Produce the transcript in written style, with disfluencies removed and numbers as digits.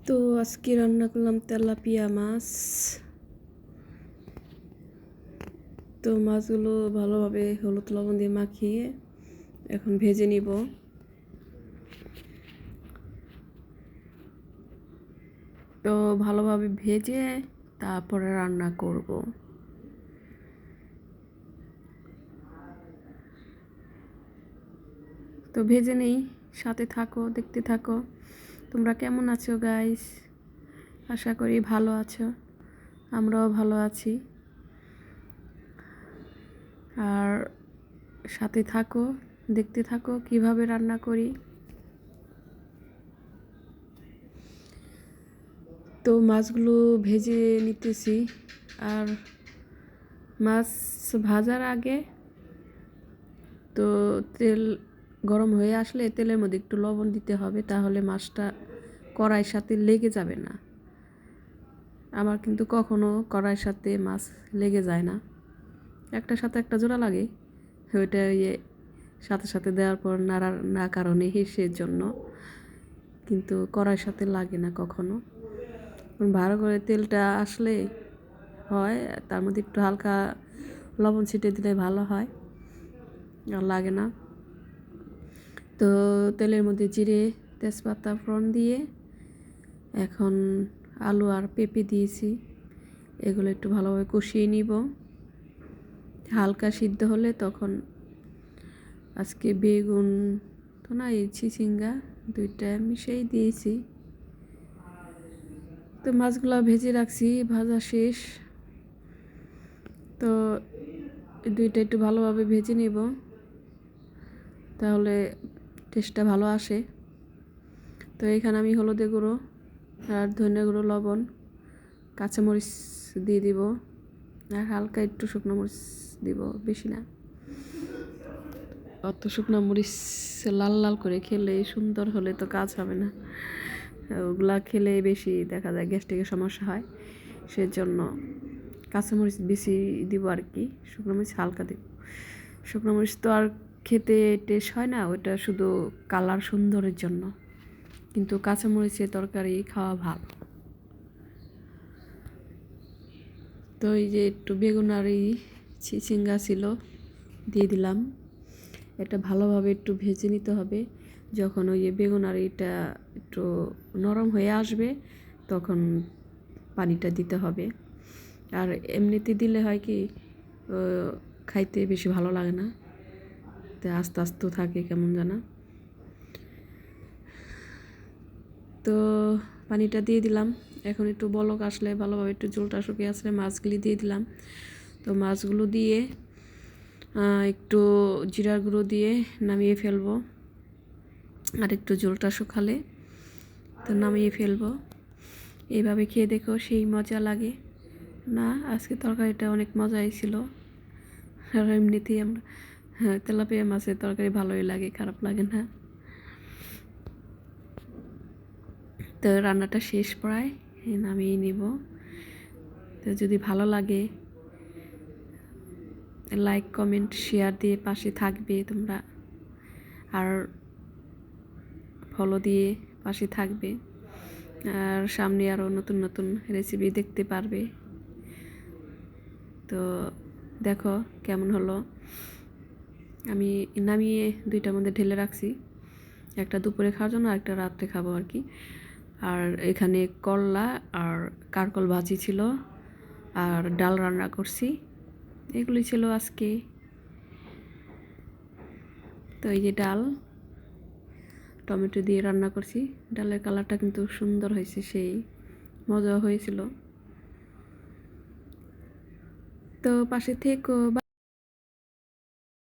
তো আজকে রান্না করলাম তেলাপিয়া মাছ। তো মাছগুলো ভালোভাবে হলুদ লবণ দিয়ে মাখিয়ে এখন ভেজে নিব। তো ভালোভাবে ভেজে তারপরে রান্না করব। তো ভেজে নেই, সাথে থাকো, দেখতে থাকো। তোমরা কেমন আছো গাইস? আশা করি ভালো আছো, আমরাও ভালো আছি। আর সাথে থাকো, দেখতে থাকো কিভাবে রান্না করি। তো মাছগুলো ভেজে নিতেছি। আর মাছ ভাজার আগে তো তেল গরম হয়ে আসলে তেলের মধ্যে একটু লবণ দিতে হবে, তাহলে মাছটা কড়াইয়ের সাথে লেগে যাবে না। আমার কিন্তু কখনো কড়াইয়ের সাথে মাছ লেগে যায় না, একটার সাথে একটা জোড়া লাগে। ওইটা সাথে সাথে দেওয়ার পর নাড়ার না কারণে হিসের জন্য, কিন্তু কড়াইয়ের সাথে লাগে না কখনো। ভালো করে তেলটা আসলে হয়, তার মধ্যে একটু হালকা লবণ ছিটিয়ে দিলে ভালো হয়, আর লাগে না। তো তেলের মধ্যে জিরে, তেজপাতা ফোড়ন দিয়ে এখন আলু আর পেঁপে দিয়েছি। এগুলো একটু ভালোভাবে কষিয়ে নিব। হালকা সিদ্ধ হলে তখন আজকে বেগুন তো না, এই চিচিঙ্গা দুইটা মিশিয়ে দিয়েছি। তো মাছগুলো ভেজে রাখছি, ভাজা শেষ। তো দুইটা একটু ভালোভাবে ভেজে নেব, তাহলে টেস্টটা ভালো আসে। তো এখানে আমি হলুদের গুঁড়ো আর ধনিয়া গুঁড়ো, লবণ, কাঁচামরিচ দিয়ে দিব, আর হালকা একটু শুকনো মরিচ দিব, বেশি না। অত শুকনো মরিচ লাল লাল করে খেলে সুন্দর হলে তো কাজ হবে না, ওগুলা খেলে বেশি দেখা যায় গ্যাস্ট্রিকের সমস্যা হয়। সেজন্য কাঁচামরিচ বেশি দিব আর কি, শুকনো মরিচ হালকা দিব। শুকনো মরিচ তো আর খেতে টেস্ট হয় না, ওইটা শুধু কালার সুন্দরের জন্য, কিন্তু কাঁচামরিচের তরকারি খাওয়া ভালো। তো এই যে একটু বেগুন আর এই চিচিঙ্গা ছিল দিয়ে দিলাম। এটা ভালোভাবে একটু ভেজে নিতে হবে। যখন ওই বেগুন আর এটা একটু নরম হয়ে আসবে তখন পানিটা দিতে হবে। আর এমনিতে দিলে হয় কি, খাইতে বেশি ভালো লাগে না, তো আস্তে আস্তে থাকে কেমন জানা। তো পানিটা দিয়ে দিলাম। এখন একটু বলক আসলে ভালোভাবে একটু ঝোলটা শুকিয়ে আসলে মাছগুলি দিয়ে দিলাম। তো মাছগুলো দিয়ে একটু জিরার গুঁড়ো দিয়ে নামিয়ে ফেলবো। আর একটু ঝোলটা শুকালে তো নামিয়ে ফেলবো। এইভাবে খেয়ে দেখো, সেই মজা লাগে না? আজকে তরকারিটা অনেক মজাই ছিল। আর এমনিতেই আমরা তেলাপিয়া মাছের তরকারি ভালোই লাগে, খারাপ লাগে না। তো রান্নাটা শেষ প্রায়, নামিয়ে নিব। তো যদি ভালো লাগে লাইক, কমেন্ট, শেয়ার দিয়ে পাশে থাকবে তোমরা, আর ফলো দিয়ে পাশে থাকবে, আর সামনে আরও নতুন নতুন রেসিপি দেখতে পারবে। তো দেখো কেমন হলো। আমি নামিয়ে দুইটার মধ্যে ঢেলে রাখছি, একটা দুপুরে খাওয়ার জন্য আর একটা রাত্রে খাবো আর কি। আর এখানে করলা আর কারকল ভাজি ছিল, আর ডাল রান্না করছি। এগুলি ছিল আজকে। তো এই যে ডাল টমেটো দিয়ে রান্না করছি, ডালের কালারটা কিন্তু সুন্দর হয়েছে, সেই মজা হয়েছিল। তো পাশে থেকো।